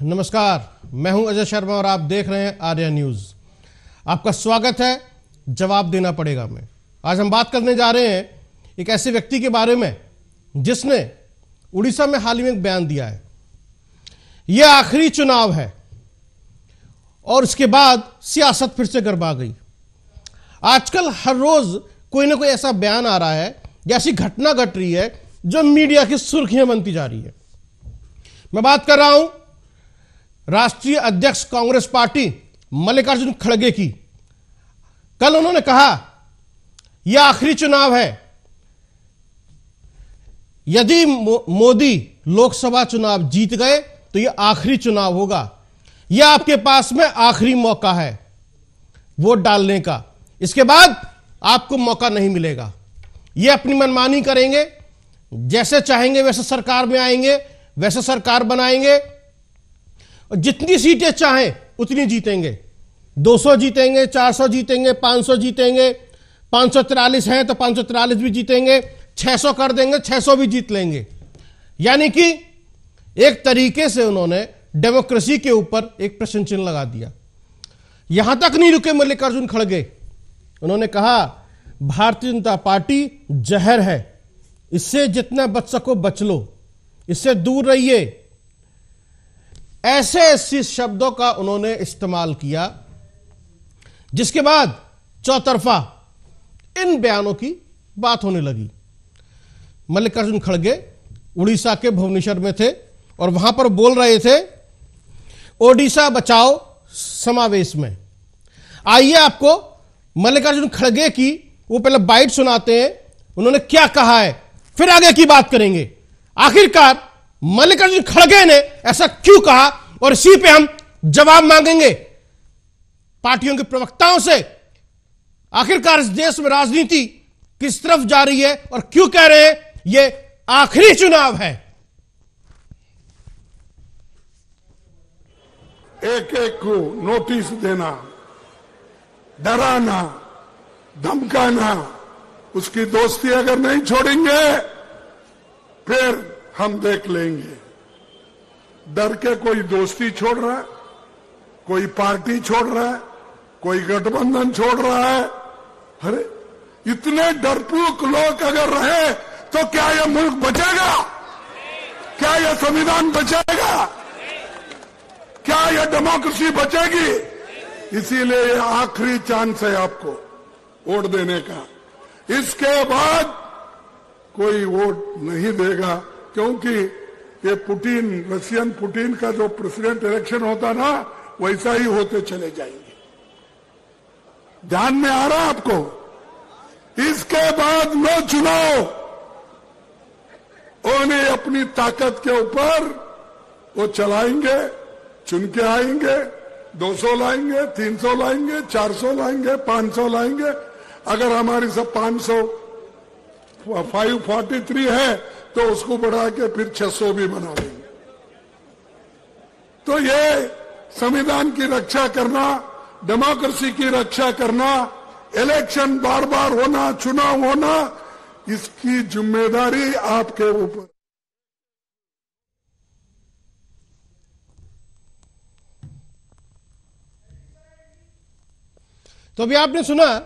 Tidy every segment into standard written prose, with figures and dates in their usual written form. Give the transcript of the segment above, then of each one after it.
नमस्कार, मैं हूं अजय शर्मा और आप देख रहे हैं आर्या न्यूज। आपका स्वागत है। जवाब देना पड़ेगा में आज हम बात करने जा रहे हैं एक ऐसे व्यक्ति के बारे में जिसने उड़ीसा में हाल ही में एक बयान दिया है। यह आखिरी चुनाव है और उसके बाद सियासत फिर से गरमा गई। आजकल हर रोज कोई ना कोई ऐसा बयान आ रहा है या ऐसी घटना घट रही है जो मीडिया की सुर्खियां बनती जा रही है। मैं बात कर रहा हूं राष्ट्रीय अध्यक्ष कांग्रेस पार्टी मल्लिकार्जुन खड़गे की। कल उन्होंने कहा यह आखिरी चुनाव है। यदि मोदी लोकसभा चुनाव जीत गए तो यह आखिरी चुनाव होगा। यह आपके पास में आखिरी मौका है वोट डालने का। इसके बाद आपको मौका नहीं मिलेगा। यह अपनी मनमानी करेंगे, जैसे चाहेंगे वैसे सरकार में आएंगे, वैसे सरकार बनाएंगे और जितनी सीटें चाहें उतनी जीतेंगे। 200 जीतेंगे, 400 जीतेंगे, 500 जीतेंगे, 543 हैं तो 543 भी जीतेंगे, 600 कर देंगे, 600 भी जीत लेंगे। यानी कि एक तरीके से उन्होंने डेमोक्रेसी के ऊपर एक प्रश्न चिन्ह लगा दिया। यहां तक नहीं रुके मल्लिकार्जुन खड़गे, उन्होंने कहा भारतीय जनता पार्टी जहर है, इससे जितना बच सको बच लो, इससे दूर रहिए। ऐसे ऐसे शब्दों का उन्होंने इस्तेमाल किया जिसके बाद चौतरफा इन बयानों की बात होने लगी। मल्लिकार्जुन खड़गे उड़ीसा के भुवनेश्वर में थे और वहां पर बोल रहे थे ओडिशा बचाओ समावेश में। आइए आपको मल्लिकार्जुन खड़गे की वो पहले बाइट सुनाते हैं, उन्होंने क्या कहा है, फिर आगे की बात करेंगे। आखिरकार मल्लिकार्जुन खड़गे ने ऐसा क्यों कहा और इसी पे हम जवाब मांगेंगे पार्टियों के प्रवक्ताओं से। आखिरकार इस देश में राजनीति किस तरफ जा रही है और क्यों कह रहे हैं यह आखिरी चुनाव है। एक एक को नोटिस देना, डराना, धमकाना, उसकी दोस्ती अगर नहीं छोड़ेंगे फिर हम देख लेंगे। डर के कोई दोस्ती छोड़ रहा है, कोई पार्टी छोड़ रहा है, कोई गठबंधन छोड़ रहा है। अरे इतने डरपोक लोग अगर रहे तो क्या यह मुल्क बचेगा? क्या यह संविधान बचेगा? क्या यह डेमोक्रेसी बचेगी? इसीलिए यह आखिरी चांस है आपको वोट देने का। इसके बाद कोई वोट नहीं देगा, क्योंकि ये पुतिन, रशियन पुतिन का जो प्रेसिडेंट इलेक्शन होता ना, वैसा ही होते चले जाएंगे। ध्यान में आ रहा आपको? इसके बाद नो चुनाव, उन्हें अपनी ताकत के ऊपर वो चलाएंगे, चुन के आएंगे, 200 लाएंगे, 300 लाएंगे, 400 लाएंगे, 500 लाएंगे। अगर हमारी सब 543 है तो उसको बढ़ा के फिर 600 भी बना देंगे। तो ये संविधान की रक्षा करना, डेमोक्रेसी की रक्षा करना, इलेक्शन बार बार होना, चुनाव होना, इसकी जिम्मेदारी आपके ऊपर। तो अभी आपने सुना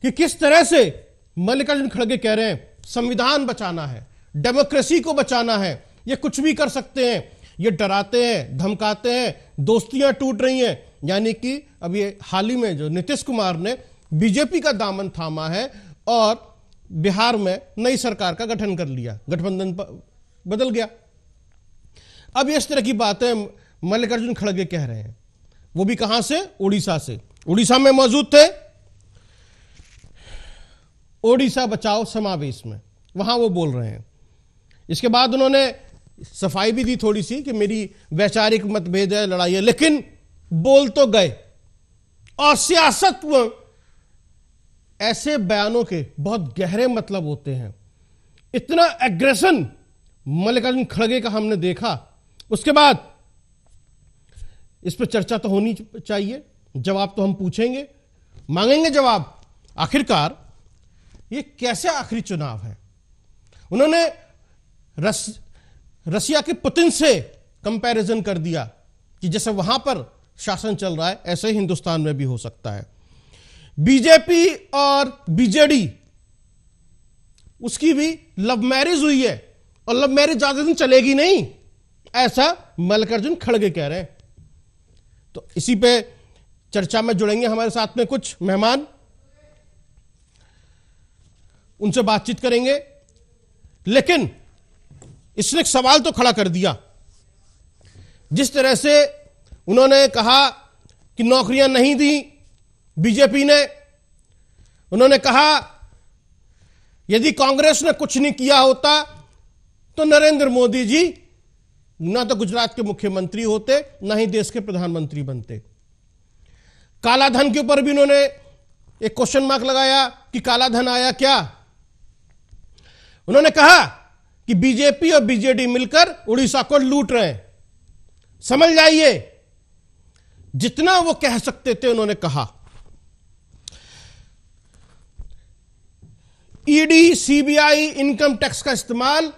कि किस तरह से मल्लिकार्जुन खड़गे कह रहे हैं संविधान बचाना है, डेमोक्रेसी को बचाना है, ये कुछ भी कर सकते हैं, ये डराते हैं, धमकाते हैं, दोस्तियां टूट रही हैं। यानी कि अब ये हाल ही में जो नीतीश कुमार ने बीजेपी का दामन थामा है और बिहार में नई सरकार का गठन कर लिया, गठबंधन बदल गया। अब इस तरह की बातें मल्लिकार्जुन खड़गे कह रहे हैं, वो भी कहां से? उड़ीसा से। उड़ीसा में मौजूद थे ओडिशा बचाओ समावेश में, वहां वो बोल रहे हैं। इसके बाद उन्होंने सफाई भी दी थोड़ी सी कि मेरी वैचारिक मतभेद है, लड़ाई है, लेकिन बोल तो गए। और सियासत में ऐसे बयानों के बहुत गहरे मतलब होते हैं। इतना एग्रेशन मल्लिकार्जुन खड़गे का हमने देखा, उसके बाद इस पर चर्चा तो होनी चाहिए, जवाब तो हम पूछेंगे, मांगेंगे जवाब। आखिरकार ये कैसे आखिरी चुनाव है? उन्होंने रसिया के पुतिन से कंपैरिजन कर दिया कि जैसे वहां पर शासन चल रहा है ऐसे ही हिंदुस्तान में भी हो सकता है। बीजेपी और बीजेडी, उसकी भी लव मैरिज हुई है और लव मैरिज ज्यादा दिन चलेगी नहीं, ऐसा मल्लिकार्जुन खड़गे कह रहे हैं। तो इसी पे चर्चा में जुड़ेंगे हमारे साथ में कुछ मेहमान, उनसे बातचीत करेंगे। लेकिन इसने एक सवाल तो खड़ा कर दिया, जिस तरह से उन्होंने कहा कि नौकरियां नहीं दी बीजेपी ने, उन्होंने कहा यदि कांग्रेस ने कुछ नहीं किया होता तो नरेंद्र मोदी जी ना तो गुजरात के मुख्यमंत्री होते, ना ही देश के प्रधानमंत्री बनते। काला धन के ऊपर भी उन्होंने एक क्वेश्चन मार्क लगाया कि काला धन आया क्या। उन्होंने कहा कि बीजेपी और बीजेडी मिलकर उड़ीसा को लूट रहे हैं। समझ जाइए, जितना वो कह सकते थे उन्होंने कहा। ईडी, सीबीआई, इनकम टैक्स का इस्तेमाल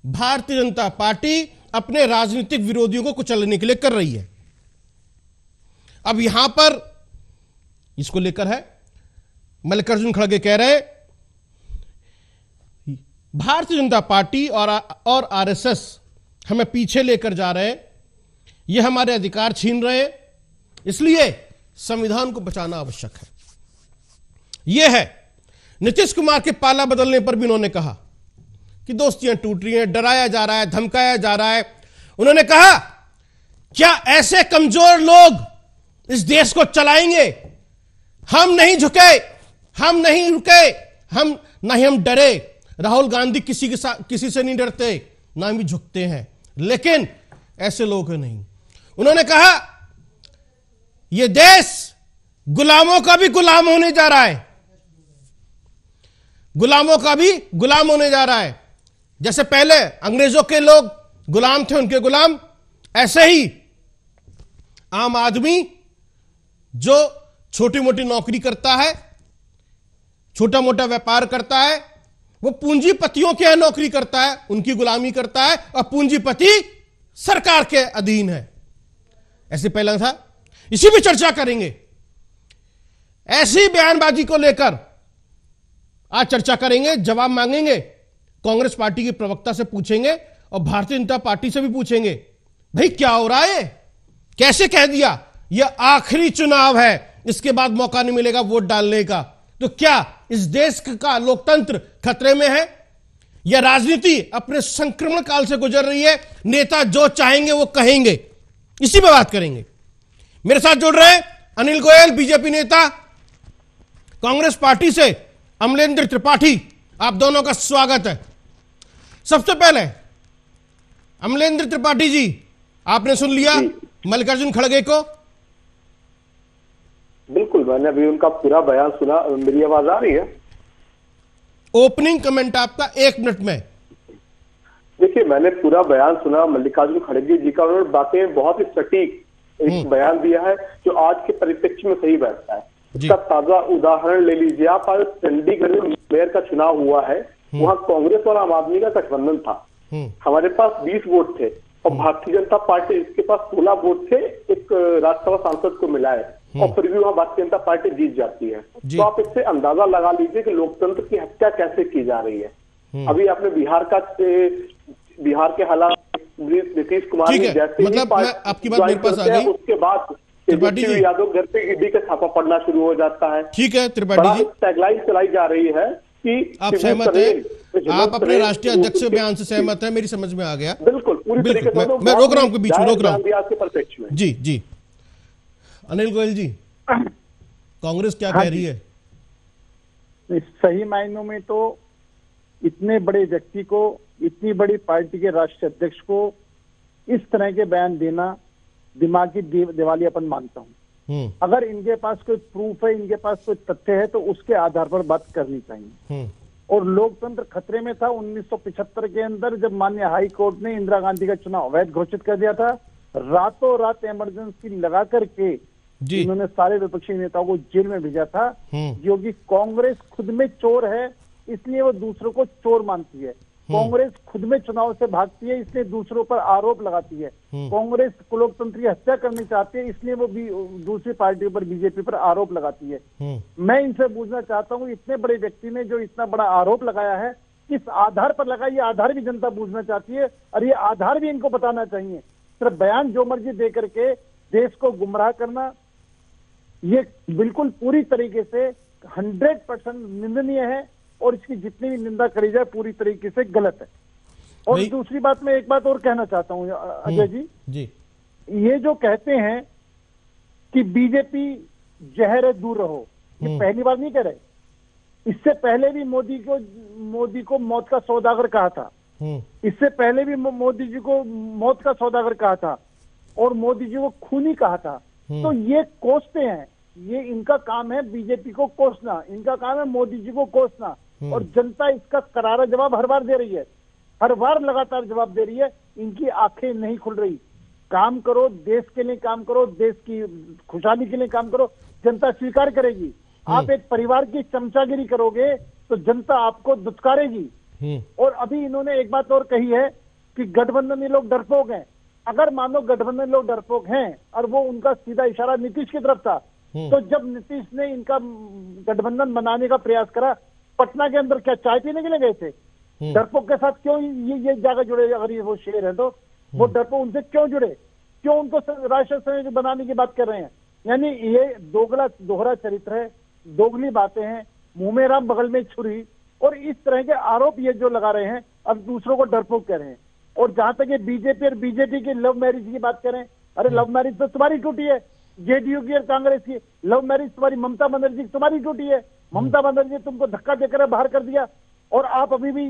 भारतीय जनता पार्टी अपने राजनीतिक विरोधियों को कुचलने के लिए कर रही है। अब यहां पर इसको लेकर है, मल्लिकार्जुन खड़गे कह रहे हैं भारतीय जनता पार्टी और आरएसएस हमें पीछे लेकर जा रहे हैं, ये हमारे अधिकार छीन रहे हैं, इसलिए संविधान को बचाना आवश्यक है। यह है नीतीश कुमार के पाला बदलने पर भी उन्होंने कहा कि दोस्तियां टूट रही हैं, डराया जा रहा है, धमकाया जा रहा है। उन्होंने कहा क्या ऐसे कमजोर लोग इस देश को चलाएंगे? हम नहीं झुके, हम नहीं रुके, हम नहीं, हम डरे। राहुल गांधी किसी से नहीं डरते, ना भी झुकते हैं, लेकिन ऐसे लोग नहीं। उन्होंने कहा यह देश गुलामों का भी गुलाम होने जा रहा है, गुलामों का भी गुलाम होने जा रहा है। जैसे पहले अंग्रेजों के लोग गुलाम थे, उनके गुलाम, ऐसे ही आम आदमी जो छोटी मोटी नौकरी करता है, छोटा मोटा व्यापार करता है, वो पूंजीपतियों के यहां नौकरी करता है, उनकी गुलामी करता है, और पूंजीपति सरकार के अधीन है। ऐसे पहला था। इसी पे चर्चा करेंगे, ऐसी बयानबाजी को लेकर आज चर्चा करेंगे, जवाब मांगेंगे, कांग्रेस पार्टी के प्रवक्ता से पूछेंगे और भारतीय जनता पार्टी से भी पूछेंगे, भाई क्या हो रहा है, कैसे कह दिया यह आखिरी चुनाव है, इसके बाद मौका नहीं मिलेगा वोट डालने का। तो क्या इस देश का लोकतंत्र खतरे में है, यह राजनीति अपने संक्रमण काल से गुजर रही है, नेता जो चाहेंगे वो कहेंगे? इसी पे बात करेंगे। मेरे साथ जुड़ रहे हैं अनिल गोयल, बीजेपी नेता, कांग्रेस पार्टी से अमलेंद्र त्रिपाठी, आप दोनों का स्वागत है। सबसे पहले अमलेंद्र त्रिपाठी जी, आपने सुन लिया मल्लिकार्जुन खड़गे को? बिल्कुल, मैंने अभी उनका पूरा बयान सुना। मेरी आवाज आ रही है? ओपनिंग कमेंट आपका 1 मिनट में। देखिए, मैंने पूरा बयान सुना मल्लिकार्जुन खड़गे जी का, उन्होंने बातें बहुत ही सटीक एक बयान दिया है जो आज के परिप्रेक्ष्य में सही बैठता है। इसका ताजा उदाहरण ले लीजिए आप। आज चंडीगढ़ में मेयर का चुनाव हुआ है, वहां कांग्रेस और आम आदमी का गठबंधन था। हमारे पास 20 वोट थे और भारतीय जनता पार्टी, इसके पास 16 वोट थे, एक राज्यसभा सांसद को मिला है, और फिर भी वहां भारतीय जनता पार्टी जीत जाती है। तो आप इससे अंदाजा लगा लीजिए कि लोकतंत्र की हत्या कैसे की जा रही है। अभी आपने बिहार के हालात, नीतीश कुमार ने जैसे मतलब आपकी बात मेरे पास आ गई, उसके बाद तेजस्वी यादव घर पे ईडी का छापा पड़ना शुरू हो जाता है। ठीक है त्रिपाठी जी, टैगलाइन चलाई जा रही है कि आप सहमत हैं, आप अपने राष्ट्रीय अध्यक्ष के बयान से सहमत हैं, मेरी समझ में आ गया। बिल्कुल, पूरी तरीके से मैं रोक रहा हूं, बीच में रोक रहा हूं। जी जी, अनिल गोयल जी, कांग्रेस क्या कह रही है? सही मायनों में तो इतने बड़े व्यक्ति को, इतनी बड़ी पार्टी के राष्ट्रीय अध्यक्ष को इस तरह के बयान देना दिमागी दिवालियापन मानता हूं। अगर इनके पास कोई प्रूफ है, इनके पास कोई तथ्य है, तो उसके आधार पर बात करनी चाहिए। और लोकतंत्र खतरे में था 1975 के अंदर, जब माननीय हाई कोर्ट ने इंदिरा गांधी का चुनाव अवैध घोषित कर दिया था। रातों रात इमरजेंसी लगा करके इन्होंने सारे विपक्षी नेताओं को जेल में भेजा था, क्योंकि कांग्रेस खुद में चोर है, इसलिए वो दूसरों को चोर मानती है। कांग्रेस खुद में चुनाव से भागती है, इसलिए दूसरों पर आरोप लगाती है। कांग्रेस लोकतंत्र हत्या करनी चाहती है, इसलिए वो भी दूसरी पार्टियों पर, बीजेपी पर आरोप लगाती है। मैं इनसे पूछना चाहता हूँ, इतने बड़े व्यक्ति ने जो इतना बड़ा आरोप लगाया है, किस आधार पर लगा, ये आधार भी जनता पूछना चाहती है, और ये आधार भी इनको बताना चाहिए। सिर्फ बयान जो मर्जी दे करके देश को गुमराह करना, ये बिल्कुल पूरी तरीके से 100% निंदनीय है, और इसकी जितनी भी निंदा करी जाए पूरी तरीके से गलत है। और दूसरी बात, मैं एक बात और कहना चाहता हूँ अजय जी, ये जो कहते हैं कि बीजेपी जहर है दूर रहो, ये पहली बार नहीं कह रहे। इससे पहले भी मोदी को मौत का सौदागर कहा था, इससे पहले भी मोदी जी को मौत का सौदागर कहा था, और मोदी जी को खूनी कहा था। तो ये कोसते हैं, ये इनका काम है बीजेपी को कोसना, इनका काम है मोदी जी को कोसना, और जनता इसका करारा जवाब हर बार दे रही है, हर बार लगातार जवाब दे रही है। इनकी आंखें नहीं खुल रही। काम करो, देश के लिए काम करो, देश की खुशहाली के लिए काम करो, जनता स्वीकार करेगी। आप एक परिवार की चमचागिरी करोगे तो जनता आपको दुत्कारेगी। और अभी इन्होंने एक बात और कही है कि गठबंधन लोग डरपोक हैं। अगर मानो गठबंधन लोग डरपोक हैं, और वो उनका सीधा इशारा नीतीश की तरफ था, तो जब नीतीश ने इनका गठबंधन बनाने का प्रयास करा, पटना के अंदर क्या चाय पीने के लिए गए थे? डरपोक के साथ क्यों ये जाकर जुड़े? अगर ये वो शेर है तो वो डरपोक उनसे क्यों जुड़े? क्यों उनको राष्ट्रीय संघ बनाने की बात कर रहे हैं? यानी ये दोहरा चरित्र है, दोगली बातें हैं, मुंह में राम बगल में छुरी, और इस तरह के आरोप ये जो लगा रहे हैं, अब दूसरों को डरपोक कह रहे हैं। और जहां तक ये बीजेपी और बीजेपी की लव मैरिज की बात करें, अरे लव मैरिज तो तुम्हारी टूटी है, जेडीयू की और कांग्रेस की। लव मैरिज तुम्हारी ममता बनर्जी की तुम्हारी टूटी है। ममता बनर्जी तुमको धक्का देकर बाहर कर दिया, और आप अभी भी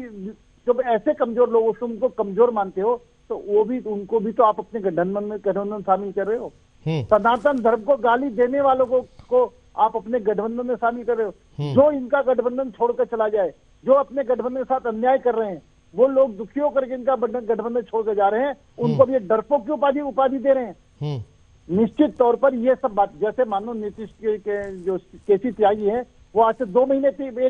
जब ऐसे कमजोर लोगों तुमको कमजोर मानते हो, तो वो भी उनको भी तो आप अपने गठबंधन में शामिल कर रहे हो। सनातन धर्म को गाली देने वालों को आप अपने गठबंधन में शामिल कर रहे हो। जो इनका गठबंधन छोड़कर चला जाए, जो अपने गठबंधन के साथ अन्याय कर रहे हैं, वो लोग दुखी होकर के इनका गठबंधन छोड़कर जा रहे हैं, उनको भी डरपोक की उपाधि दे रहे हैं। निश्चित तौर पर ये सब बात, जैसे मानो नीतीश के जो केसी त्यागी है, वो आज से 1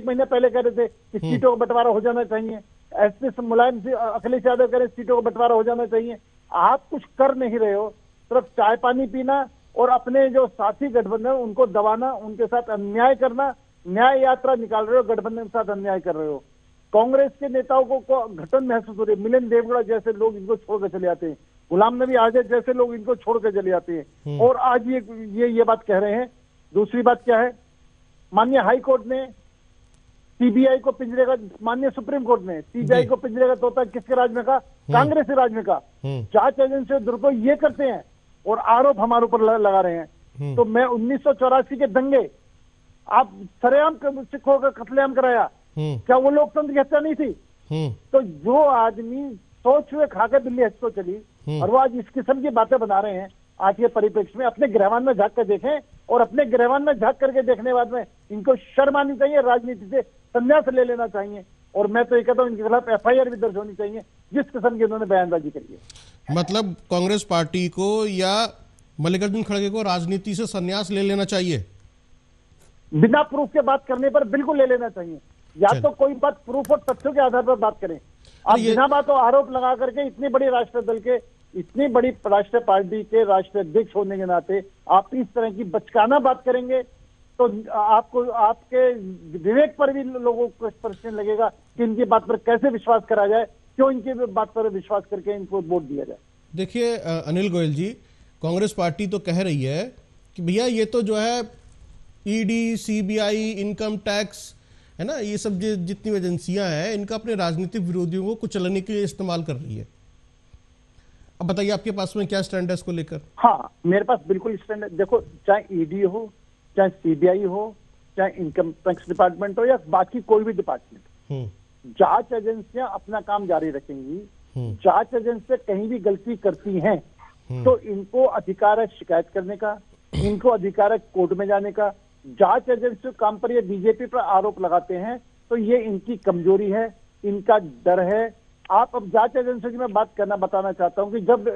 महीने पहले कह रहे थे कि सीटों का बंटवारा हो जाना चाहिए। एसपी मुलायम से अखिलेश यादव कह रहे सीटों का बंटवारा हो जाना चाहिए। आप कुछ कर नहीं रहे हो, सिर्फ चाय पानी पीना और अपने जो साथी गठबंधन उनको दबाना, उनके साथ अन्याय करना, न्याय यात्रा निकाल रहे हो, गठबंधन के साथ अन्याय कर रहे हो। कांग्रेस के नेताओं को घटन महसूस हो रही है। मिलिंद देवगौड़ा जैसे लोग इनको छोड़कर चले जाते हैं, गुलाम नबी आजाद जैसे लोग इनको छोड़कर चले जाते हैं, और आज ये बात कह रहे हैं। दूसरी बात क्या है, माननीय हाई कोर्ट ने सीबीआई को पिंजरे का, माननीय सुप्रीम कोर्ट ने सीबीआई को पिंजरे का तोता किसके राज में कहा? कांग्रेस के राज में कहा। जांच एजेंसी दुरुपयोग ये करते हैं और आरोप हमारे ऊपर लगा रहे हैं। तो मैं 1984 के दंगे, आप सरेआम सिखों का कत्लेआम कराया, क्या वो लोकतंत्र की हत्या नहीं थी? तो जो आदमी सोच हुए खाकर बिल्ली हंस को चली, और वो आज इस किस्म की बातें बना रहे हैं, आज के परिप्रेक्ष्य में अपने गृहवान में झांक कर देखें, और अपने गृहवान में झांक करके देखने के बाद में इनको शर्म आनी चाहिए, राजनीति से संन्यास ले लेना चाहिए। और मैं तो ये कहता हूँ इनके खिलाफ एफआईआर भी दर्ज होनी चाहिए, जिस किस्म की उन्होंने बयानबाजी करी है। मतलब कांग्रेस पार्टी को या मल्लिकार्जुन खड़गे को राजनीति से संन्यास ले लेना चाहिए? बिना प्रूफ के बात करने पर बिल्कुल ले लेना चाहिए। या तो कोई बात प्रूफ और तथ्यों के आधार पर बात करें। आप बिना बात आरोप लगा करके इतनी बड़ी राष्ट्रीय दल के, इतनी बड़ी राष्ट्रीय पार्टी के राष्ट्रीय अध्यक्ष होने के नाते आप इस तरह की बचकाना बात करेंगे, तो आपको, आपके विवेक पर भी लोगों को प्रश्न लगेगा कि इनकी बात पर कैसे विश्वास करा जाए, क्यों इनकी बात पर विश्वास करके इनको वोट दिया जाए। देखिए अनिल गोयल जी, कांग्रेस पार्टी तो कह रही है कि भैया ये तो जो है ईडी, सीबीआई, इनकम टैक्स है ना, ये सब जितनी एजेंसियां हैं, इनका अपने राजनीतिक विरोधियों को कुचलने के लिए इस्तेमाल कर रही है। अब बताइए आपके पास में क्या स्टैंड है इसको लेकर? हाँ, मेरे पास बिल्कुल स्टैंड है। देखो, चाहे ईडी हो, चाहे सीबीआई हो, चाहे इनकम टैक्स डिपार्टमेंट हो, या बाकी कोई भी डिपार्टमेंट, जांच एजेंसियां अपना काम जारी रखेंगी। जांच एजेंसियां कहीं भी गलती करती हैं तो इनको अधिकार है शिकायत करने का, इनको अधिकार है कोर्ट में जाने का। जांच एजेंसी काम पर ये बीजेपी पर आरोप लगाते हैं, तो ये इनकी कमजोरी है, इनका डर है। आप अब जांच एजेंसी की मैं बताना चाहता हूं कि जब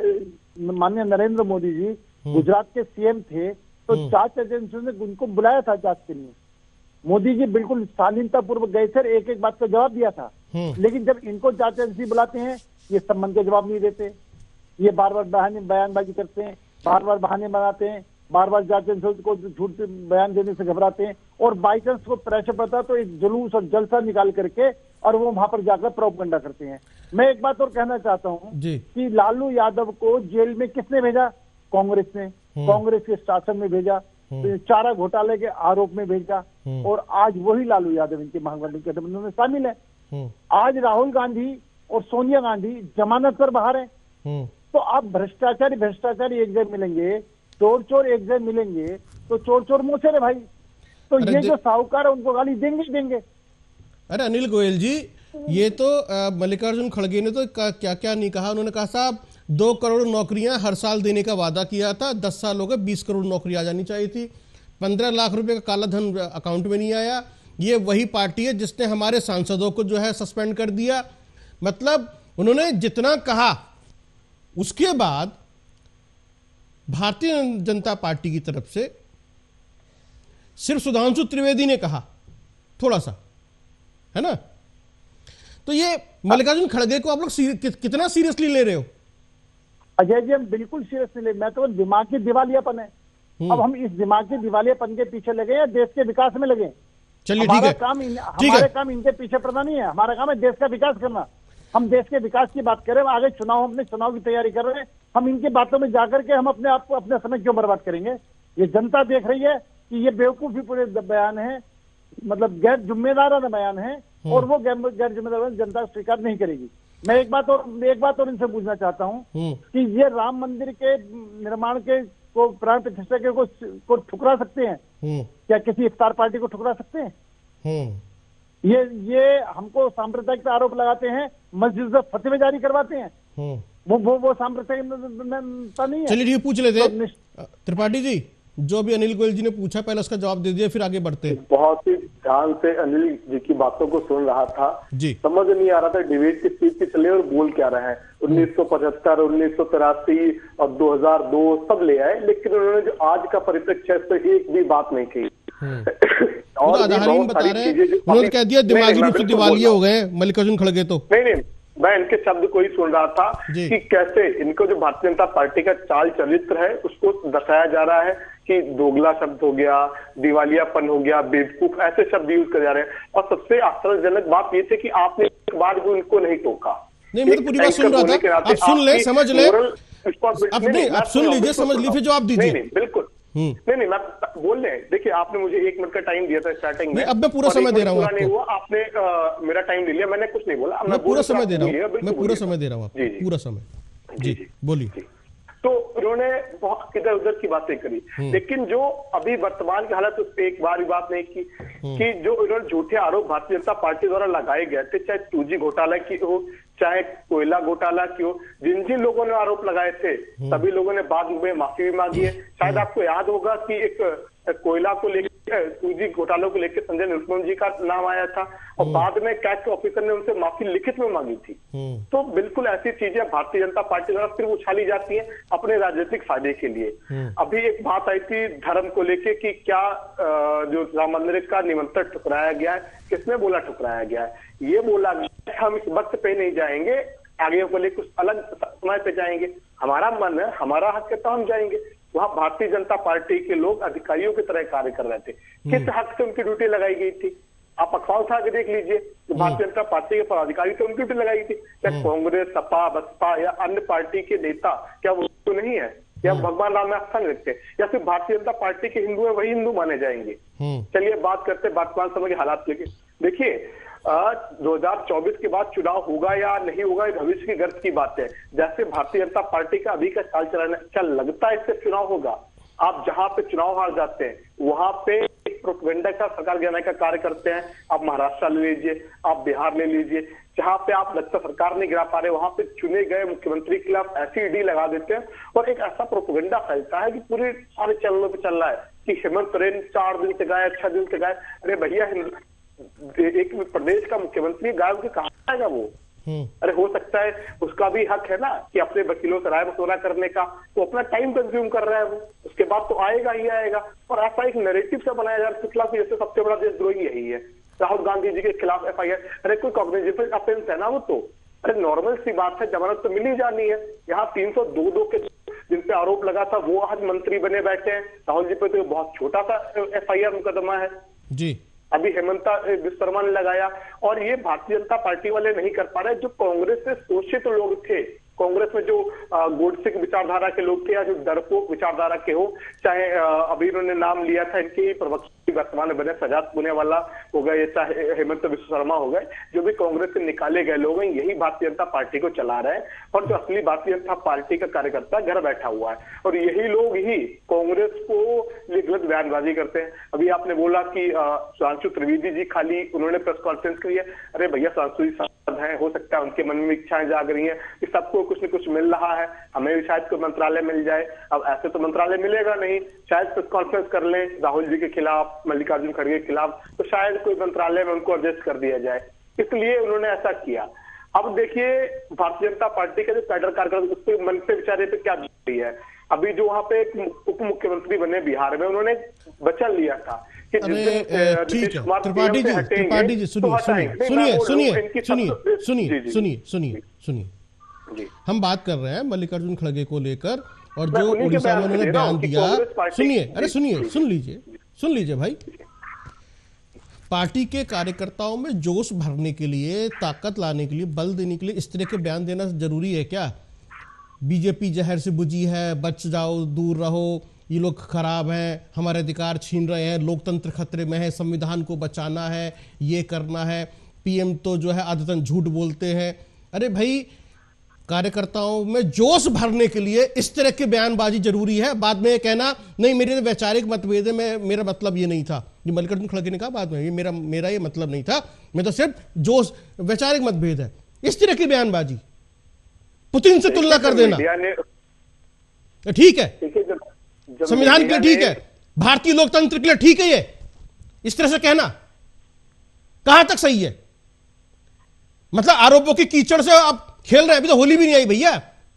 माननीय नरेंद्र मोदी जी गुजरात के सीएम थे, तो जांच एजेंसी ने उनको बुलाया था जांच के लिए। मोदी जी बिल्कुल शालीनता पूर्वक गए थे, एक एक बात का जवाब दिया था। लेकिन जब इनको जांच एजेंसी बुलाते हैं, ये संबंध के जवाब नहीं देते, ये बार बार बयानबाजी करते हैं, बार बार बहाने बनाते हैं, बार बार जांच एजेंसी को झूठ बयान देने से घबराते हैं, और बाई चांस को प्रेशर पड़ता तो एक जुलूस और जलसा निकाल करके और वो वहां पर जाकर प्रोपगंडा करते हैं। मैं एक बात और कहना चाहता हूं कि लालू यादव को जेल में किसने भेजा? कांग्रेस ने, कांग्रेस के शासन में भेजा, चारा घोटाले के आरोप में भेजा, और आज वही लालू यादव इनके महागठबंधन में शामिल है। आज राहुल गांधी और सोनिया गांधी जमानत पर बाहर है। तो आप भ्रष्टाचारी एक जगह मिलेंगे, चोर एक जगह मिलेंगे, तो चोर मोचे रे भाई। तो ये जो साहूकार है उनको गाली देंगे। अरे अनिल गोयल जी, ये तो मल्लिकार्जुन खड़गे ने तो क्या क्या नहीं कहा। उन्होंने कहा साहब 2 करोड़ नौकरियां हर साल देने का वादा किया था, 10 साल हो गए, 20 करोड़ नौकरी आ जानी चाहिए थी, 15 लाख रुपए का काला धन अकाउंट में नहीं आया। ये वही पार्टी है जिसने हमारे सांसदों को जो है सस्पेंड कर दिया। मतलब उन्होंने जितना कहा, उसके बाद भारतीय जनता पार्टी की तरफ से सिर्फ सुधांशु त्रिवेदी ने कहा थोड़ा सा, है ना। तो ये मल्लिकार्जुन खड़गे को आप लोग कितना सीरियसली ले रहे हो? अजय जी, हम बिल्कुल सीरियस नहीं ले, मैं तो दिमागी दिवालियापन है। अब हम इस दिमागी दिवालियापन के पीछे लगे या देश के विकास में लगे? चलिए ठीक है, हमारे काम इनके पीछे पड़ना नहीं है, हमारा काम है देश का विकास करना। हम देश के विकास की बात करें, आगे चुनाव, अपने चुनाव की तैयारी कर रहे हैं, हम इनकी बातों में जाकर के हम अपने आप को, अपने समय क्यों बर्बाद करेंगे? ये जनता देख रही है कि ये बेवकूफी पूरे बयान है, मतलब गैर जिम्मेदाराना बयान है, और वो गैर जिम्मेदार जनता स्वीकार नहीं करेगी। मैं एक बात और इनसे पूछना चाहता हूँ कि ये राम मंदिर के निर्माण के को, प्राण प्रतिष्ठा के को ठुकरा सकते हैं क्या? किसी इफ्तार पार्टी को ठुकरा सकते हैं? ये हमको सांप्रदायिकता आरोप लगाते हैं, मस्जिद से फतवे जारी करवाते हैं, वो सांप्रदायिकता नहीं है। चलिए ठीक, पूछ लेते त्रिपाठी जी, जो भी अनिल गोयल जी ने पूछा पहले उसका जवाब दे दिया, फिर आगे बढ़ते हैं। बहुत ही ध्यान से अनिल जी की बातों को सुन रहा था जी, समझ नहीं आ रहा था डिबेट किस चीज की चले और बोल क्या रहे हैं। 1975, 1983 और 2002 सब ले आए, लेकिन उन्होंने जो आज का परिप्रेक्ष्य है इस पर एक भी बात नहीं कही। और आधारहीन बता रहे हैं, उन्होंने कह दिया दिमागी रूप से दिवालिये हो गए मल्लिकार्जुन खड़गे। तो नहीं, मैं इनके शब्द को ही सुन रहा था कि कैसे इनको जो भारतीय जनता पार्टी का चाल चरित्र है उसको दर्शाया जा रहा है कि दोगला शब्द हो गया, दिवालियापन हो गया, बेवकूफ, ऐसे शब्द यूज कर जा रहे हैं। और सबसे आश्चर्यजनक बात ये थी कि आपने एक बार भी उनको नहीं टोका। नहीं, मैं तो पूरी बात सुन रहा था, आप सुन ले, समझ ले, आप सुन लीजिए, समझ लीजिए, जो आप दीजिए। नहीं, बिल्कुल नहीं, मैं बोल रहे हैं। देखिए, आपने मुझे 1 मिनट का टाइम दिया था स्टार्टिंग में, अब मैं पूरा समय दे रहा हूँ आपको। आपने मेरा टाइम ले लिया, मैंने कुछ नहीं बोला, मैं पूरा समय दे रहा हूँ, मैं पूरा समय दे रहा हूँ आपको, पूरा समय। जी बोलिए। तो उन्होंने बहुत इधर उधर की बातें करी, लेकिन जो अभी वर्तमान की हालत उस पर एक बार भी बात नहीं की कि जो उन्होंने झूठे आरोप भारतीय जनता पार्टी द्वारा लगाए गए थे, चाहे 2G घोटाला की हो, चाहे कोयला घोटाला की हो, जिन जिन लोगों ने आरोप लगाए थे सभी लोगों ने बाद में माफी भी मांगी है। शायद आपको याद होगा कि एक कोयला को लेकर, 2G घोटालों को लेकर संजय निरुपम जी का नाम आया था और बाद में कैट ऑफिसर ने उनसे माफी लिखित में मांगी थी। तो बिल्कुल ऐसी चीजें भारतीय जनता पार्टी द्वारा फिर उछाली जाती है अपने राजनीतिक फायदे के लिए। अभी एक बात आई थी धर्म को लेके कि क्या जो राम मंदिर का निमंत्रण ठुकराया गया है, किसने बोला ठुकराया गया है? ये बोला हम इस वक्त पे नहीं जाएंगे, आगे को लेकर कुछ अलग समय पे जाएंगे। हमारा मन है, हमारा हक है तो हम जाएंगे। वहां भारतीय जनता पार्टी के लोग अधिकारियों की तरह कार्य कर रहे थे। किस हक से उनकी ड्यूटी लगाई गई थी? आप अखबार उठा के देख लीजिए, भारतीय जनता पार्टी के पदाधिकारी तो उनकी ड्यूटी लगाई थी। क्या कांग्रेस, सपा, बसपा या अन्य पार्टी के नेता क्या वो तो नहीं है? या भगवान राम में आस्था नहीं रखते? या फिर भारतीय जनता पार्टी के हिंदू है वही हिंदू माने जाएंगे? चलिए बात करते वर्तमान समय के हालात लेके। देखिए, 2024 के बाद चुनाव होगा या नहीं होगा, भविष्य की गर्ज की बात है। जैसे भारतीय जनता पार्टी का अभी का चाल चलाना अच्छा लगता है, इससे चुनाव होगा। आप जहां पे चुनाव हार जाते हैं वहां पे एक प्रोपेगेंडा का सरकार गिराने का कार्य करते हैं। आप महाराष्ट्र ले लीजिए, आप बिहार ले लीजिए, जहां पे आप लगता सरकार नहीं गिरा पा रहे, वहां पे चुने गए मुख्यमंत्री के खिलाफ ऐसी ईडी लगा देते हैं और एक ऐसा प्रोपेगेंडा फैलता है कि पूरे सारे चैनलों पे चल रहा है कि हेमंत सोरेन 4 दिन से गए, 6 दिन से गए। अरे भैया, एक प्रदेश का मुख्यमंत्री गायब के कहा आएगा वो? अरे हो सकता है उसका भी हक है ना कि अपने वकीलों से राय मशवरा करने का, तो अपना टाइम कंज्यूम कर रहा है वो, उसके बाद तो आएगा ही आएगा। और ऐसा एक नैरेटिव से बनाया जा रहा है कि जैसे सबसे बड़ा देशद्रोही यही है। राहुल गांधी जी के खिलाफ एफआईआर, अरे कोई कॉग्निजेबल ऑफेंस है ना वो तो, अरे नॉर्मल सी बात है, जमानत तो मिल ही जानी है। यहाँ 302 के जिन पे आरोप लगा था वो आज मंत्री बने बैठे हैं, राहुल जी पे तो बहुत छोटा सा एफआईआर मुकदमा है जी। अभी हेमंता विश्वकर्मा ने लगाया, और ये भारतीय जनता पार्टी वाले नहीं कर पा रहे। जो कांग्रेस से शोषित लोग थे, कांग्रेस में जो गोडसे विचारधारा के लोग थे या जो डरपोक विचारधारा के हो, चाहे अभी उन्होंने नाम लिया था इनके प्रवक्ता वर्तमान में बने सजाद पुनेवाला हो गए, चाहे हेमंत विश्वकर्मा हो गए, जो भी कांग्रेस से निकाले गए लोग हैं, यही भारतीय जनता पार्टी को चला रहे हैं। और जो असली भारतीय जनता पार्टी का कार्यकर्ता घर बैठा हुआ है, और यही लोग ही कांग्रेस को गलत बयानबाजी करते हैं। अभी आपने बोला कि सुधांशु त्रिवेदी जी खाली उन्होंने प्रेस कॉन्फ्रेंस की है, अरे भैया सुधांशु जी सांसद हैं, हो सकता है उनके मन में इच्छाएं जाग रही हैं कि सबको कुछ न कुछ मिल रहा है, हमें भी शायद कोई मंत्रालय मिल जाए। अब ऐसे तो मंत्रालय मिलेगा नहीं, शायद प्रेस कॉन्फ्रेंस कर लें राहुल जी के खिलाफ, मल्लिकार्जुन खड़गे के खिलाफ, तो शायद कोई मंत्रालय में उनको एडजस्ट कर दिया जाए, इसलिए उन्होंने ऐसा किया। अब देखिए भारतीय जनता पार्टी के जो कैडर कार्यकर्ता उसके मन पे बेचारे पे क्या बीत रही है। अभी जो वहां पे एक उप मुख्यमंत्री बने बिहार में, उन्होंने वचन लिया था कि ठीक है त्रिपाठी जी सुनिए, हम बात कर रहे हैं मल्लिकार्जुन खड़गे को लेकर, और जो उड़ीसा में उन्होंने बयान दिया, सुन लीजिए भाई। पार्टी के कार्यकर्ताओं में जोश भरने के लिए, ताकत लाने के लिए, बल देने के लिए इस तरह के बयान देना जरूरी है क्या? बीजेपी जहर से बुझी है, बच जाओ, दूर रहो, ये लोग खराब हैं, हमारे अधिकार छीन रहे हैं, लोकतंत्र खतरे में है, संविधान को बचाना है, ये करना है, पीएम तो जो है आदतन झूठ बोलते हैं। अरे भाई, कार्यकर्ताओं में जोश भरने के लिए इस तरह की बयानबाजी जरूरी है? बाद में कहना नहीं मेरे वैचारिक मतभेद है, मेरा मतलब ये नहीं था, ये मल्लिकार्जुन खड़गे ने कहा बाद में, ये मेरा ये मतलब नहीं था, मैं तो सिर्फ जोश, वैचारिक मतभेद है, इस तरह की बयानबाजी पुतिन से तुलना कर देना ठीक है, संविधान के लिए ठीक है, भारतीय लोकतंत्र के लिए ठीक है, ये इस तरह से कहना कहां तक सही है? मतलब आरोपों की कीचड़ से आप खेल रहे हैं। अभी तो होली भी नहीं आई भैया,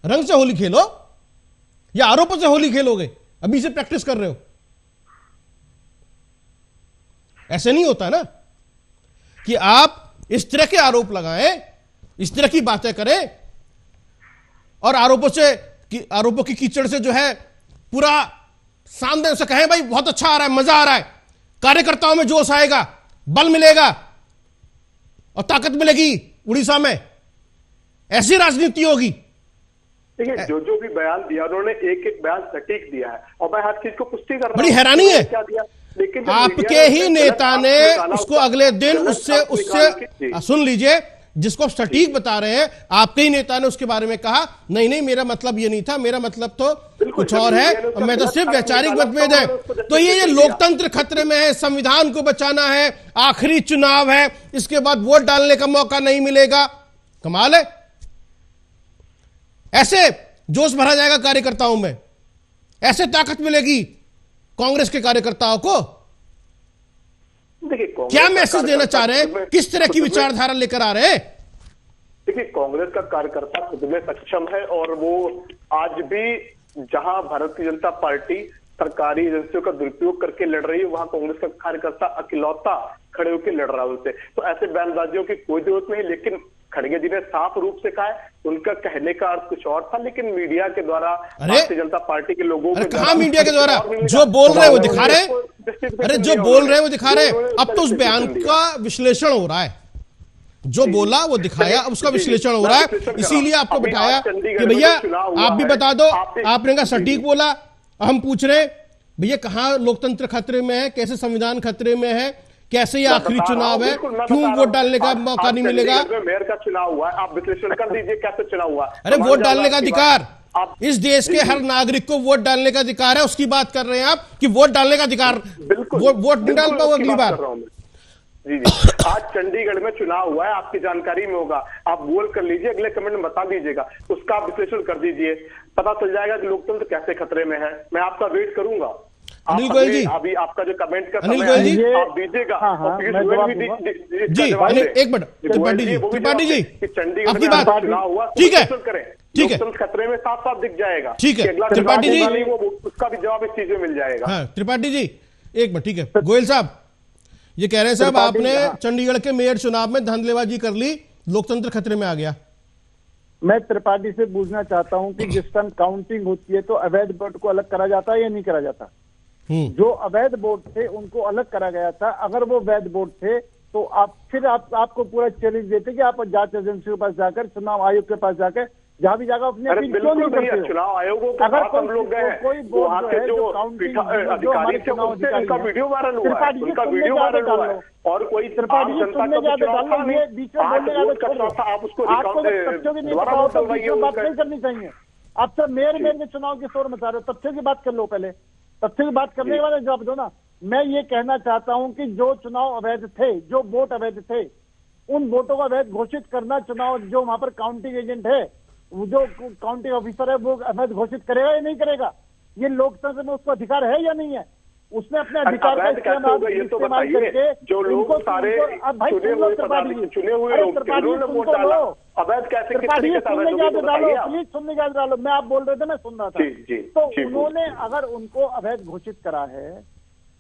रंग से होली खेलो या आरोपों से होली खेलोगे? अभी से प्रैक्टिस कर रहे हो, ऐसे नहीं होता ना कि आप इस तरह के आरोप लगाएं, इस तरह की बातें करें, और आरोपों की कीचड़ से जो है पूरा सामने से कहें भाई बहुत अच्छा आ रहा है, मजा आ रहा है, कार्यकर्ताओं में जोश आएगा, बल मिलेगा और ताकत मिलेगी उड़ीसा में, ऐसी राजनीति होगी। देखिए जो भी बयान दिया उन्होंने, एक एक बयान सटीक दिया है, और मैं हर चीज को पुष्टि कर रहा हूं। बड़ी हैरानी है, क्या दिया? लेकिन आपके ही नेता ने उसको अगले दिन उससे सुन लीजिए, जिसको आप सटीक बता रहे हैं, आपके ही नेता ने उसके बारे में कहा नहीं नहीं मेरा मतलब ये नहीं था, मेरा मतलब तो कुछ और है, और मैं तो सिर्फ वैचारिक मतभेद है। तो ये लोकतंत्र खतरे में है, संविधान को बचाना है, आखिरी चुनाव है, इसके बाद वोट डालने का मौका नहीं मिलेगा। कमाल है, ऐसे जोश भरा जाएगा कार्यकर्ताओं में, ऐसे ताकत मिलेगी कांग्रेस के कार्यकर्ताओं को? देखिए क्या मैसेज देना चाह रहे हैं, किस तरह की विचारधारा लेकर आ रहे हैं? देखिए कांग्रेस का कार्यकर्ता खुद में सक्षम है, और वो आज भी जहां भारतीय जनता पार्टी सरकारी एजेंसियों का दुरुपयोग करके लड़ रही है, वहां कांग्रेस का कार्यकर्ता अकेलौता खड़े होकर लड़ रहा है उनसे। तो ऐसे बयानबाजियों की कोई जरूरत नहीं, लेकिन खड़गे जी ने साफ रूप से कहा है, उनका कहने का अर्थ कुछ और था, लेकिन मीडिया के द्वारा, भारतीय जनता पार्टी के लोगों के कहा मीडिया के द्वारा जो बोल रहे हैं वो दिखा रहे हैं, अरे जो बोल रहे हैं वो दिखा रहे हैं। अब तो उस बयान का विश्लेषण हो रहा है, जो बोला वो दिखाया, अब उसका विश्लेषण हो रहा है, इसीलिए आपको बताया कि भैया आप भी बता दो, आपने कहा सटीक बोला। हम पूछ रहे भैया कहां लोकतंत्र खतरे में है, कैसे संविधान खतरे में है, कैसे ये आखिरी चुनाव है, क्यों वोट डालने का मौका नहीं मिलेगा? मेयर का चुनाव हुआ है, आप विश्लेषण कर दीजिए कैसे चुनाव हुआ। अरे वोट डालने का अधिकार, इस देश के हर नागरिक को वोट डालने का अधिकार है, उसकी बात कर रहे हैं आप कि वोट डालने का अधिकार, वोट नहीं डाल पाओगे अगली बार। जी आज चंडीगढ़ में चुनाव हुआ है, आपकी जानकारी में होगा, आप गूगल कर लीजिए, अगले कमेंट में बता दीजिएगा, उसका आप विश्लेषण कर दीजिए, पता चल जाएगा कि लोकतंत्र कैसे खतरे में है। मैं आपका वेट करूंगा। अनिल गोयल जी, अभी आपका जो कमेंट का अनिल गोयल जी आप दीजिएगा। जी एक मिनट, त्रिपाठी जी आपकी बात चुनाव हुआ, ठीक है, ठीक है, खतरे में साफ साफ दिख जाएगा, ठीक है त्रिपाठी जी, उसका भी जवाब इस चीज में मिल जाएगा। हाँ त्रिपाठी जी एक मिनट, ठीक है गोयल साहब, ये कह रहे हैं साहब आपने चंडीगढ़ के मेयर चुनाव में धांधलेबाजी कर ली, लोकतंत्र खतरे में आ गया। मैं त्रिपाठी से पूछना चाहता हूं कि जिस टाइम काउंटिंग होती है तो अवैध वोट को अलग करा जाता है या नहीं करा जाता? जो अवैध वोट थे उनको अलग करा गया था। अगर वो वैध वोट थे तो आपको पूरा चैलेंज देते कि आप जांच एजेंसी के पास जाकर, चुनाव आयोग के पास जाकर, जहां भी जाकर अपने अपील क्यों नहीं करते हो? चुनाव आयोगों के अगर पास हम लोग गए, कोई बोर्ड जो है जो काउंटिंग अधिकारी थे उनका वीडियो वायरल हुआ है, उनका वीडियो वायरल हुआ है, और कोई त्रिपाठी सुनने जाते डालो, ये बीच में बोलने जाते आप उसको तथ्यों की नहीं बताओ तो बीच में बात नहीं करनी चाहिए। आप सब मेयर के चुनाव की शोर मचा रहे हो, तथ्यों की बात कर लो। पहले तथ्यों की बात करने के बाद जवाब दो ना। मैं ये कहना चाहता हूं कि जो चुनाव अवैध थे, जो वोट अवैध थे, उन वोटों का अवैध घोषित करना चुनाव, जो वहां पर काउंटिंग एजेंट है, जो काउंटिंग ऑफिसर है, वो अवैध घोषित करेगा या नहीं करेगा? ये लोकतंत्र में उसको अधिकार है या नहीं है? उसने अपने अधिकार का इस्तेमाल करके जो लोग सारे चुने हुए लोग अवैध कैसे प्लीज सुनने का डालो। मैं आप बोल रहे थे, मैं सुन रहा था। तो उन्होंने अगर उनको अवैध घोषित करा है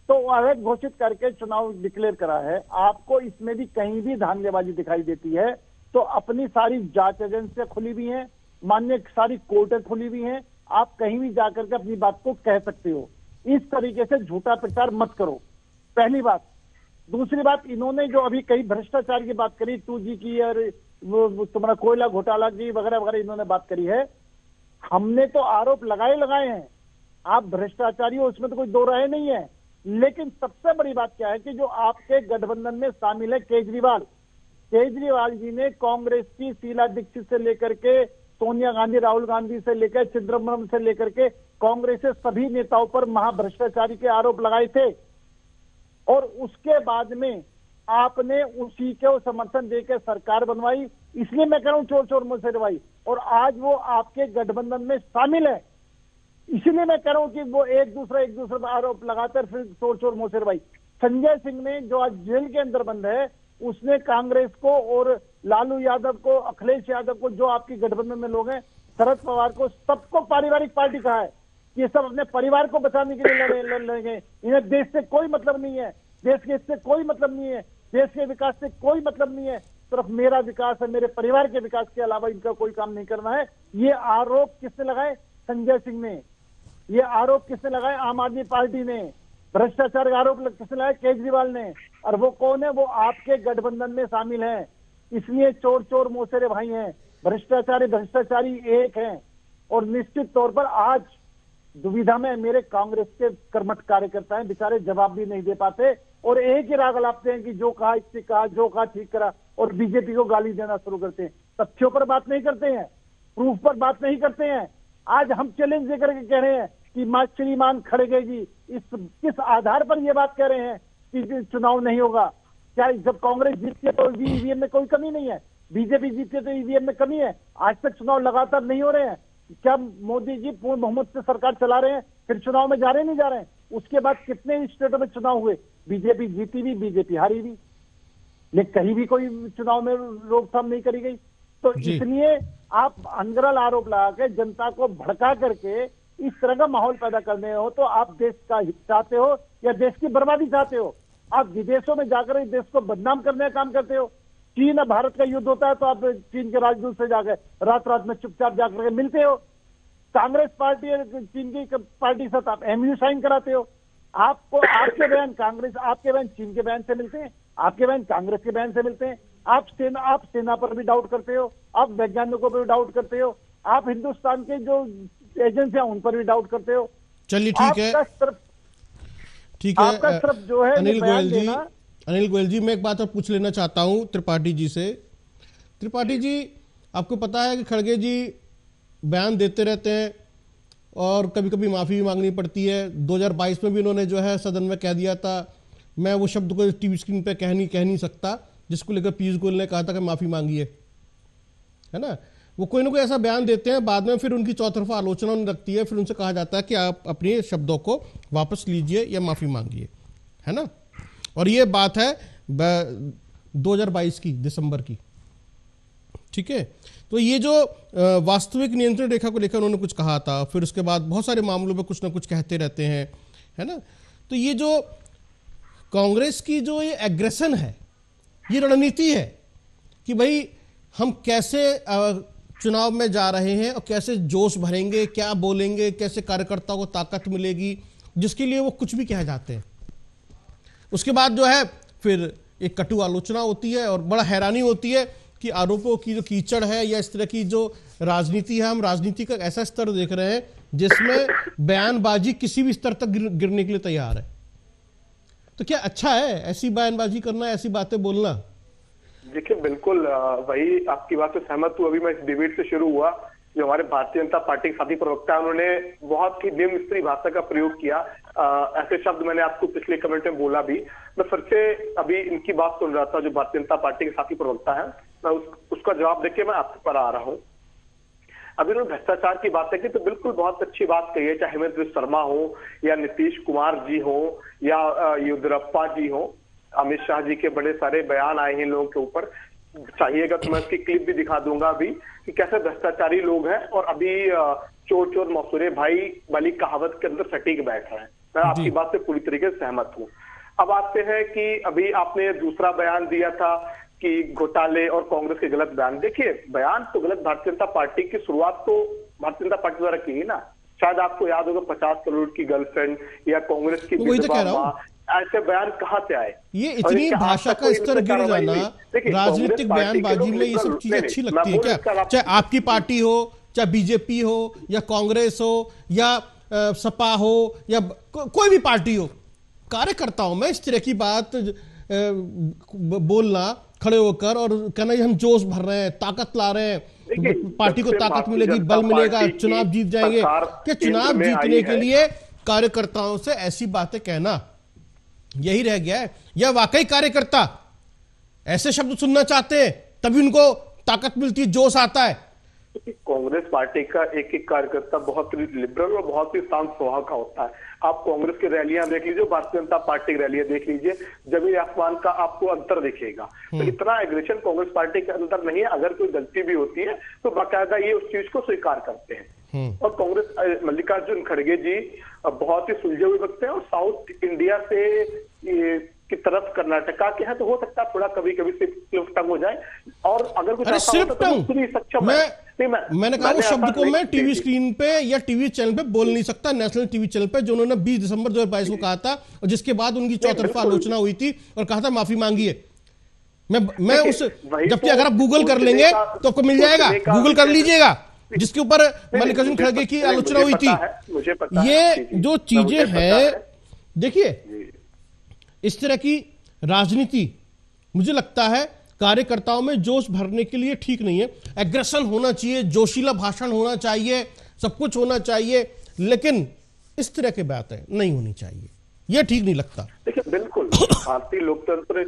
तो अवैध घोषित करके चुनाव डिक्लेयर करा है, आपको इसमें भी कहीं भी धांधलेबाजी दिखाई देती है तो अपनी सारी जांच एजेंसियां खुली हुई हैं, मान्य सारी कोर्टें खुली हुई हैं, आप कहीं भी जाकर के अपनी बात को कह सकते हो। इस तरीके से झूठा प्रचार मत करो, पहली बात। दूसरी बात, इन्होंने जो अभी कई भ्रष्टाचार की बात करी, 2G की और वो तुम्हारा कोयला घोटाला की वगैरह वगैरह इन्होंने बात करी है। हमने तो आरोप लगाए हैं, आप भ्रष्टाचारी हो, उसमें तो कोई दो राय नहीं है। लेकिन सबसे बड़ी बात क्या है कि जो आपके गठबंधन में शामिल है केजरीवाल जी ने कांग्रेस की शीला दीक्षित से लेकर के सोनिया गांधी, राहुल गांधी से लेकर चिदम्बरम से लेकर के कांग्रेस के सभी नेताओं पर महाभ्रष्टाचारी के आरोप लगाए थे, और उसके बाद में आपने उसी को समर्थन देकर सरकार बनवाई। इसलिए मैं कह रहा हूं चोर चोर मुसरवाई, और आज वो आपके गठबंधन में शामिल है। इसीलिए मैं कह रहा हूं कि वो एक दूसरे पर आरोप लगाकर फिर चोर चोर मुसरवाई। संजय सिंह ने जो आज जेल के अंदर बंद है, उसने कांग्रेस को और लालू यादव को, अखिलेश यादव को, जो आपकी गठबंधन में लोग हैं, शरद पवार को, सबको पारिवारिक पार्टी कहा है। ये सब अपने परिवार को बचाने के लिए लड़ेंगे। इन्हें देश से कोई मतलब नहीं है, देश के इससे कोई मतलब नहीं है, देश के विकास से कोई मतलब नहीं है। सिर्फ मेरा विकास है, मेरे परिवार के विकास के अलावा इनका कोई काम नहीं करना है। ये आरोप किसने लगाए? संजय सिंह ने। ये आरोप किसने लगाए? आम आदमी पार्टी ने। भ्रष्टाचार का आरोप किसने लगाया? केजरीवाल ने। और वो कौन है? वो आपके गठबंधन में शामिल है। इसलिए चोर चोर मोसेरे भाई हैं, भ्रष्टाचारी एक हैं। और निश्चित तौर पर आज दुविधा में मेरे कांग्रेस के कर्मठ कार्यकर्ता हैं, बेचारे जवाब भी नहीं दे पाते और एक ही राग लापते हैं कि जो कहा इससे कहा, जो कहा ठीक करा, और बीजेपी को गाली देना शुरू करते हैं। तथ्यों पर बात नहीं करते हैं, प्रूफ पर बात नहीं करते हैं। आज हम चैलेंज देकर के कह रहे हैं कि श्रीमान खड़गे जी किस आधार पर ये बात कह रहे हैं कि चुनाव नहीं होगा? क्या जब कांग्रेस जीतती है तो ईवीएम में कोई कमी नहीं है, बीजेपी जीतती है तो ईवीएम में कमी है? आज तक चुनाव लगातार नहीं हो रहे हैं। क्या मोदी जी पूर्ण बहुमत से सरकार चला रहे हैं, फिर चुनाव में जा रहे नहीं जा रहे हैं? उसके बाद कितने स्टेटों में चुनाव हुए, बीजेपी जीती भी, बीजेपी हारी भी, लेकिन कहीं भी कोई चुनाव में रोकथाम नहीं करी गई। तो इसलिए आप अनगरल आरोप लगा के जनता को भड़का करके इस तरह का माहौल पैदा करने हो तो आप देश का हित चाहते हो या देश की बर्बादी चाहते हो? आप विदेशों में जाकर देश को बदनाम करने का काम करते हो। चीन और भारत का युद्ध होता है तो आप चीन के राजदूत से जाकर रात रात में चुपचाप जाकर के मिलते हो। कांग्रेस पार्टी और चीन की पार्टी के साथ आप MOU साइन कराते हो। आपको आपके बयान कांग्रेस, आपके बयान चीन के बयान से मिलते हैं, आपके बयान कांग्रेस के बयान से मिलते हैं। आप सेना पर भी डाउट करते हो, आप वैज्ञानिकों पर भी डाउट करते हो, आप हिंदुस्तान के जो एजेंसियां उन पर भी डाउट करते हो। चलिए ठीक है, आपका सिर्फ जो है अनिल गोयल जी मैं एक बात और पूछ लेना चाहता हूं त्रिपाठी जी से। त्रिपाठी जी, आपको पता है कि खड़गे जी बयान देते रहते हैं और कभी कभी माफी भी मांगनी पड़ती है। 2022 में भी उन्होंने जो है सदन में कह दिया था, मैं वो शब्द को टीवी स्क्रीन पे कह नहीं सकता, जिसको लेकर पीयूष गोयल ने कहा था कि माफी मांगिए, है ना। वो कोई ना कोई ऐसा बयान देते हैं, बाद में फिर उनकी चौतरफा आलोचना लगती है, फिर उनसे कहा जाता है कि आप अपने शब्दों को वापस लीजिए या माफी मांगिए, है ना। और ये बात है 2022 की दिसंबर की, ठीक है। तो ये जो वास्तविक नियंत्रण रेखा को लेकर उन्होंने कुछ कहा था, फिर उसके बाद बहुत सारे मामलों में कुछ ना कुछ कहते रहते हैं, है ना। तो ये जो कांग्रेस की जो ये एग्रेशन है, ये रणनीति है कि भाई हम कैसे चुनाव में जा रहे हैं और कैसे जोश भरेंगे, क्या बोलेंगे, कैसे कार्यकर्ताओं को ताकत मिलेगी, जिसके लिए वो कुछ भी कह जाते हैं। उसके बाद जो है फिर एक कटु आलोचना होती है और बड़ा हैरानी होती है कि आरोपों की जो कीचड़ है या इस तरह की जो राजनीति है, हम राजनीति का ऐसा स्तर देख रहे हैं जिसमें बयानबाजी किसी भी स्तर तक गिरने के लिए तैयार है। तो क्या अच्छा है ऐसी बयानबाजी करना, ऐसी बातें बोलना? देखिए बिल्कुल वही आपकी बात से सहमत हूँ। अभी मैं इस डिबेट से शुरू हुआ, जो हमारे भारतीय जनता पार्टी के साथी प्रवक्ता है उन्होंने बहुत ही निम्न स्तरीय भाषा का प्रयोग किया। ऐसे शब्द मैंने आपको पिछले कमेंट में बोला भी। मैं फिर से अभी इनकी बात सुन रहा था, जो भारतीय जनता पार्टी के साथी प्रवक्ता है, मैं उसका जवाब देके मैं आपके पर आ रहा हूँ। अभी उन्होंने भ्रष्टाचार की बात की तो बिल्कुल बहुत अच्छी बात कही है, चाहे हेमंत बिस्वा शर्मा हो या नीतीश कुमार जी हो या येदियुरप्पा जी हो। अमित शाह जी के बड़े सारे बयान आए हैं लोगों के ऊपर, चाहिएगा तो मैं उसकी क्लिप भी दिखा दूंगा अभी कि कैसे भ्रष्टाचारी लोग हैं और अभी चोर चोर मसूरे भाई वाली कहावत के अंदर सटीक बैठ रहे हैं। मैं आपकी बात से पूरी तरीके से सहमत हूँ। अब आते हैं कि अभी आपने दूसरा बयान दिया था कि घोटाले और कांग्रेस के गलत बयान। देखिए बयान तो गलत भारतीय जनता पार्टी की शुरुआत तो भारतीय जनता पार्टी द्वारा की ना। शायद आपको याद होगा 50 करोड़ की गर्लफ्रेंड या कांग्रेस की विधवा मां, ऐसे बयान कहाँ से आए? ये इतनी भाषा का स्तर गिर जाना राजनीतिक बयानबाजी में, ये सब चीजें अच्छी लगती है क्या? चाहे आपकी पार्टी हो, चाहे बीजेपी हो या कांग्रेस हो या सपा हो या कोई भी पार्टी हो, कार्यकर्ताओं में इस तरह की बात बोलना खड़े होकर और कहना हम जोश भर रहे हैं, ताकत ला रहे हैं, पार्टी को ताकत मिलेगी, बल मिलेगा, चुनाव जीत जाएंगे। क्या चुनाव जीतने के लिए कार्यकर्ताओं से ऐसी बातें कहना यही रह गया है? या वाकई कार्यकर्ता ऐसे शब्द सुनना चाहते हैं तभी उनको ताकत मिलती है, जोश आता है? कांग्रेस पार्टी का एक एक कार्यकर्ता बहुत ही लिबरल और बहुत ही शांत स्वभाव का होता है। आप कांग्रेस की रैलियां देख लीजिए, भारतीय जनता पार्टी की रैलियां देख लीजिए, जमीन आसमान का आपको अंतर दिखेगा। तो इतना एग्रेशन कांग्रेस पार्टी के अंदर नहीं है। अगर कोई गलती भी होती है तो बाकायदा ये उस चीज को स्वीकार करते हैं। और कांग्रेस मल्लिकार्जुन खड़गे जी बहुत ही सुलझे हुए वक्त है और साउथ इंडिया से की तरफ कर्नाटका के हैं, तो हो सकता है थोड़ा कभी कभी सिर्फ टंग हो जाए। और अगर कुछ सक्षम मैंने कहा वो शब्द को मैं टीवी स्क्रीन पे या टीवी चैनल पे बोल नहीं सकता, नेशनल टीवी चैनल पे, जो उन्होंने 20 दिसंबर 2022 को कहा था और जिसके बाद उनकी चौतरफा आलोचना हुई थी और कहा था माफी मांगी है। मैं उस जबकि अगर आप गूगल कर लेंगे तो आपको मिल जाएगा, गूगल कर लीजिएगा, जिसके ऊपर मल्लिकार्जुन खड़गे की आलोचना हुई थी। ये जो चीजें हैं, देखिए इस तरह की राजनीति मुझे लगता है कार्यकर्ताओं में जोश भरने के लिए ठीक नहीं है। एग्रेशन होना चाहिए, जोशीला भाषण होना चाहिए, सब कुछ होना चाहिए, लेकिन इस तरह की बातें नहीं होनी चाहिए। यह ठीक नहीं लगता। देखिए बिल्कुल भारतीय लोकतंत्र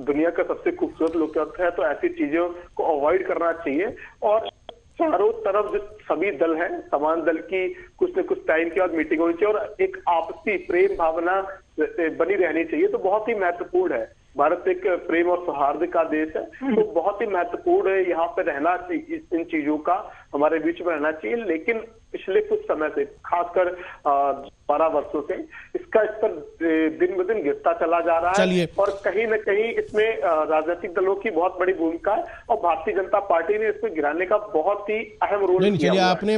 दुनिया का सबसे खूबसूरत लोकतंत्र है, तो ऐसी चीजों को अवॉइड करना चाहिए। और चारों तरफ जो सभी दल हैं, समान दल की कुछ न कुछ टाइम के बाद मीटिंग होनी चाहिए और एक आपसी प्रेम भावना बनी रहनी चाहिए। तो बहुत ही महत्वपूर्ण है। भारत एक प्रेम और सौहार्द का देश है, तो बहुत ही महत्वपूर्ण है यहाँ पे रहना चाहिए, इन चीजों का हमारे बीच में रहना चाहिए। लेकिन पिछले कुछ समय से, खासकर 12 वर्षों से, इसका स्तर दिन ब दिन गिरता चला जा रहा है और कहीं न कहीं इसमें राजनीतिक दलों की बहुत बड़ी भूमिका है और भारतीय जनता पार्टी ने इसमें गिराने का बहुत ही अहम रोल किया। चलिए आपने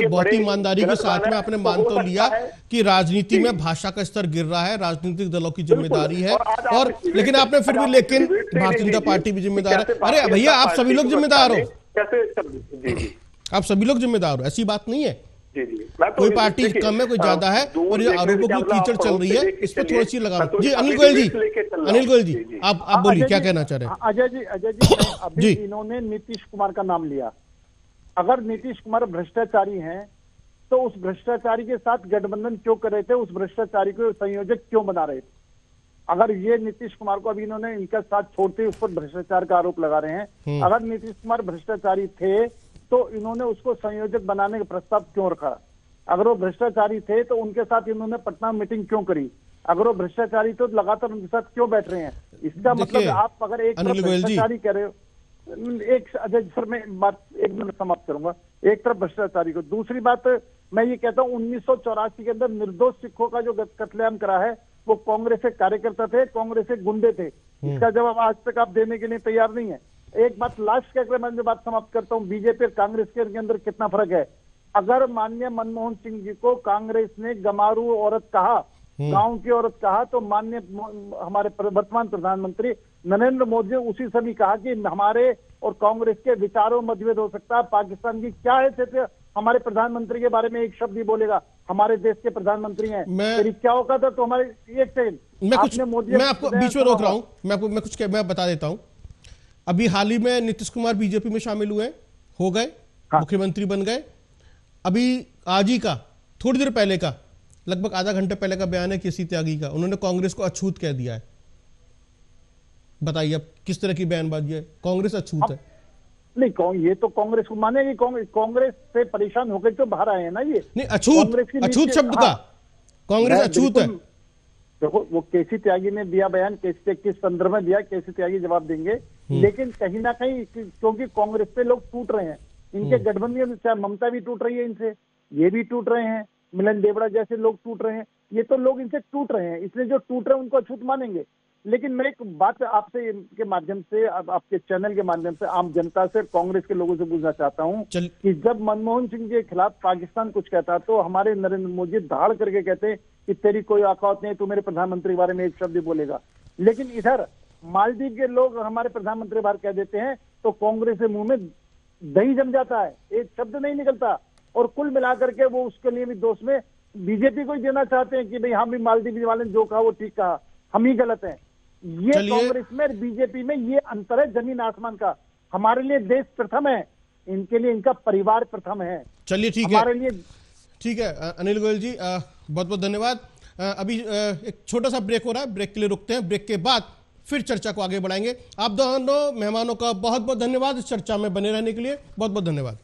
बहुत ही ईमानदारी के साथ में आपने मान तो लिया कि राजनीति में भाषा का स्तर गिर रहा है, राजनीतिक दलों की जिम्मेदारी है, और लेकिन आपने फिर भी लेकिन भारतीय जनता पार्टी भी जिम्मेदार है। अरे भैया आप सभी लोग जिम्मेदार हो, आप सभी लोग जिम्मेदार हो, ऐसी बात नहीं है। कोई पार्टी कम है, कोई ज्यादा है, और ये आरोपों की कीचड़ चल रही है, इस पर थोड़ी सी लगा जी। अनिल गोयल जी आप बोलिए क्या कहना चाह रहे हैं? अजय जी अभी इन्होंने नीतीश कुमार का नाम लिया। अगर नीतीश कुमार भ्रष्टाचारी हैं तो उस भ्रष्टाचारी के साथ गठबंधन क्यों कर रहे थे? उस भ्रष्टाचारी को संयोजक क्यों बना रहे थे? अगर ये नीतीश कुमार को अभी इन्होंने इनका साथ छोड़ते उस पर भ्रष्टाचार का आरोप लगा रहे हैं, अगर नीतीश कुमार भ्रष्टाचारी थे तो इन्होंने उसको संयोजक बनाने का प्रस्ताव क्यों रखा? अगर वो भ्रष्टाचारी थे तो उनके साथ इन्होंने पटना मीटिंग क्यों करी? अगर वो भ्रष्टाचारी तो लगातार उनके साथ क्यों बैठ रहे हैं? इसका मतलब आप अगर एक तरफ भ्रष्टाचारी कह रहे हो, एक अजय सर मैं बात एक मिनट समाप्त करूंगा। एक तरफ भ्रष्टाचारी को, दूसरी बात मैं ये कहता हूँ 1984 के अंदर निर्दोष सिखों का जो कत्लेआम करा है वो कांग्रेस के कार्यकर्ता थे, कांग्रेस के गुंडे थे। इसका जवाब आज तक आप देने के लिए तैयार नहीं है। एक बात लास्ट कहकर मैं जो बात समाप्त करता हूँ, बीजेपी और कांग्रेस के अंदर कितना फर्क है। अगर माननीय मनमोहन सिंह जी को कांग्रेस ने गमारू औरत कहा, गांव की औरत कहा, तो माननीय हमारे वर्तमान प्रधानमंत्री नरेंद्र मोदी ने उसी समय कहा कि हमारे और कांग्रेस के विचारों में मतभेद हो सकता है, पाकिस्तान की क्या है, हमारे प्रधानमंत्री के बारे में एक शब्द ही बोलेगा, हमारे देश के प्रधानमंत्री हैं, तेरी क्या औकात है, तो हमारे एक सेकंड मैं आपको बीच में रोक रहा हूं, मैं बता देता हूं। अभी हाल ही में नीतीश कुमार बीजेपी में शामिल हुए, हो गए, मुख्यमंत्री बन गए। अभी आज ही का, थोड़ी देर पहले का, लगभग आधा घंटे पहले का बयान है केसी त्यागी का, उन्होंने कांग्रेस को अछूत कह दिया है। बताइए अब किस तरह की बयानबाजी है, कांग्रेस अछूत है? नहीं, ये तो कांग्रेस को मानेगी, कांग्रेस से परेशान होकर तो बाहर आए हैं ना ये। नहीं, अछूत शब्द का कांग्रेस अछूत है। देखो, वो केसी त्यागी ने दिया बयान, किस संदर्भ में दिया, केसी त्यागी जवाब देंगे। लेकिन कहीं ना कहीं क्योंकि कांग्रेस पे लोग टूट रहे हैं, इनके गठबंधन से ममता भी टूट रही है, इनसे ये भी टूट रहे हैं, मिलन देवड़ा जैसे लोग टूट रहे हैं, ये तो लोग इनसे टूट रहे हैं, इसलिए जो टूट रहे हैं उनको अछूत मानेंगे। लेकिन मैं एक बात आपसे के माध्यम से, आपके चैनल के माध्यम से आम जनता से, कांग्रेस के लोगों से पूछना चाहता हूं कि जब मनमोहन सिंह के खिलाफ पाकिस्तान कुछ कहता तो हमारे नरेंद्र मोदी धाड़ करके कहते कि तेरी कोई औकात नहीं, तू मेरे प्रधानमंत्री के बारे में एक शब्द बोलेगा। लेकिन इधर मालदीव के लोग हमारे प्रधानमंत्री बाहर कह देते हैं तो कांग्रेस के मुंह में दही जम जाता है, एक शब्द नहीं निकलता। और कुल मिलाकर के वो उसके लिए भी दोष में बीजेपी को ही देना चाहते हैं कि भाई हम भी मालदीव वाले ने जो कहा वो ठीक कहा, हम ही गलत हैं। ये कांग्रेस में बीजेपी में ये अंतर है जमीन आसमान का। हमारे लिए देश प्रथम है, इनके लिए इनका परिवार प्रथम है। चलिए ठीक है, हमारे लिए ठीक है। अनिल गोयल जी बहुत बहुत धन्यवाद। अभी एक छोटा सा ब्रेक हो रहा है, ब्रेक के लिए रुकते हैं, ब्रेक के बाद फिर चर्चा को आगे बढ़ाएंगे। आप दोनों मेहमानों का बहुत बहुत धन्यवाद इस चर्चा में बने रहने के लिए, बहुत बहुत धन्यवाद।